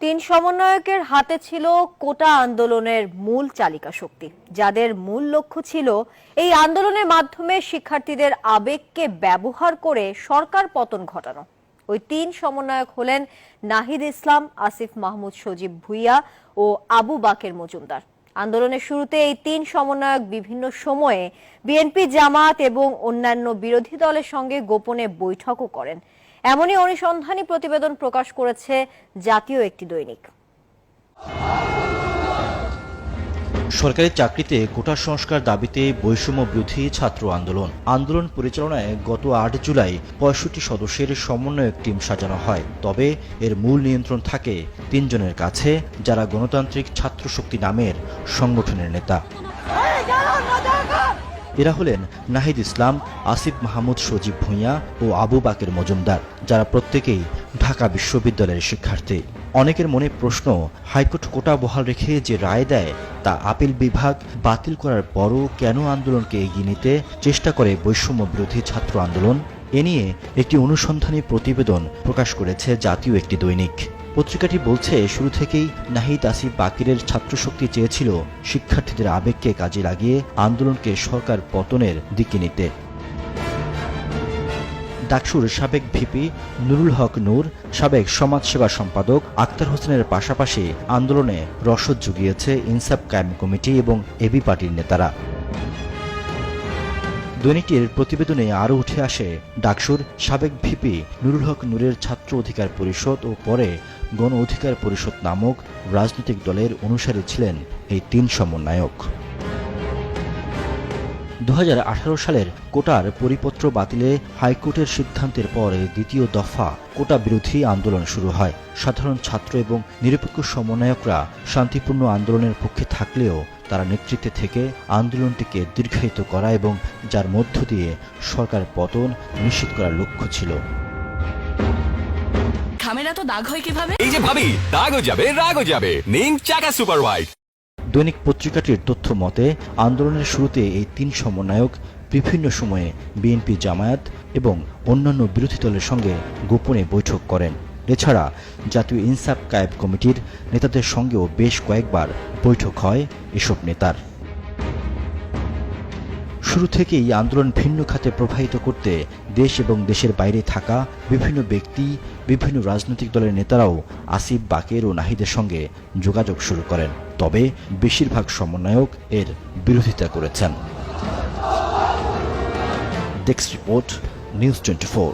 তিন সমন্বয়কের হাতে ছিল কোটা আন্দোলনের মূল চালিকা শক্তি, যাদের মূল লক্ষ্য ছিল এই আন্দোলনের মাধ্যমে শিক্ষার্থীদের আবেগকে ব্যবহার করে সরকার পতন ঘটানো। ওই তিন সমন্বয়ক হলেন নাহিদ ইসলাম, আসিফ মাহমুদ সজীব ভুইয়া ও আবু বাকের মজুমদার। আন্দোলনের শুরুতে এই তিন সমন্বয়ক বিভিন্ন সময়ে বিএনপি, জামাত এবং অন্যান্য বিরোধী দলের সঙ্গে গোপনে বৈঠকও করেন। এমনই অনুসন্ধানী প্রতিবেদন প্রকাশ করেছে জাতীয় একটি দৈনিক। সরকারি চাকরিতে কোটা সংস্কার দাবিতে বৈষম্য বিরোধী ছাত্র আন্দোলন পরিচালনায় গত ৮ জুলাই ৬৫ সদস্যের সমন্বয়ক টিম সাজানো হয়। তবে এর মূল নিয়ন্ত্রণ থাকে ৩ জনের কাছে, যারা গণতান্ত্রিক ছাত্র শক্তি নামের সংগঠনের নেতা। এরা হলেন নাহিদ ইসলাম, আসিফ মাহমুদ সজীব ভুইয়া ও আবু বাকের মজুমদার, যারা প্রত্যেকেই ঢাকা বিশ্ববিদ্যালয়ের শিক্ষার্থী। অনেকের মনে প্রশ্ন, হাইকোর্ট কোটা বহাল রেখে যে রায় দেয় তা আপিল বিভাগ বাতিল করার পরও কেন আন্দোলনকে এগিয়ে নিতে চেষ্টা করে বৈষম্য বিরোধী ছাত্র আন্দোলন? এ নিয়ে একটি অনুসন্ধানী প্রতিবেদন প্রকাশ করেছে জাতীয় একটি দৈনিক। পত্রিকাটি বলছে, শুরু থেকেই নাহিদ, আসিফ, বাকিরের ছাত্রশক্তি চেয়েছিল শিক্ষার্থীদের আবেগকে কাজে লাগিয়ে আন্দোলনকে সরকার পতনের দিকে নিতে। ডাকসুর সাবেক ভিপি নুরুল হক নূর, সাবেক সমাজসেবা সম্পাদক আক্তার হোসেনের পাশাপাশি আন্দোলনে রসদ জুগিয়েছে ইনসাফ কায়েম কমিটি এবং এবি পার্টির নেতারা। দৈনিকটির প্রতিবেদনে আরও উঠে আসে, ডাকসুর সাবেক ভিপি নুরুল হক নূরের ছাত্র অধিকার পরিষদ ও পরে গণ অধিকার পরিষদ নামক রাজনৈতিক দলের অনুসারী ছিলেন এই তিন সমন্বয়ক। ২০১৮ সালের কোটার পরিপত্র বাতিলে হাইকোর্টের সিদ্ধান্তের পর দ্বিতীয় দফা কোটা বিরোধী আন্দোলন শুরু হয়। সাধারণ ছাত্র এবং নিরপেক্ষ সমন্বয়করা শান্তিপূর্ণ আন্দোলনের পক্ষে থাকলেও তারা নেতৃত্বে থেকে আন্দোলনটিকে দীর্ঘায়িত করা এবং যার মধ্য দিয়ে সরকার পতন নিশ্চিত করার লক্ষ্য ছিল। খামেরা তো দাগ হয় কিভাবে? এই যে ভাবি, দাগও যাবে, রাগও যাবে। নিন চাকা সুপার হোয়াইট। দৈনিক পত্রিকাটির তথ্য মতে, আন্দোলনের শুরুতে এই তিন সমন্বয়ক বিভিন্ন সময়ে বিএনপি, জামায়াত এবং অন্যান্য বিরোধী দলের সঙ্গে গোপনে বৈঠক করেন। এছাড়া জাতীয় ইনসাফ কায়েম কমিটির নেতাদের সঙ্গেও বেশ কয়েকবার বৈঠক হয় এসব নেতার। শুরু থেকেই আন্দোলন ভিন্ন খাতে প্রবাহিত করতে দেশ এবং দেশের বাইরে থাকা বিভিন্ন ব্যক্তি, বিভিন্ন রাজনৈতিক দলের নেতারাও আসিফ, বাকের ও নাহিদের সঙ্গে যোগাযোগ শুরু করেন। তবে বেশিরভাগ সমন্বয়ক এর বিরোধিতা করেছেন। Desk report, news 24।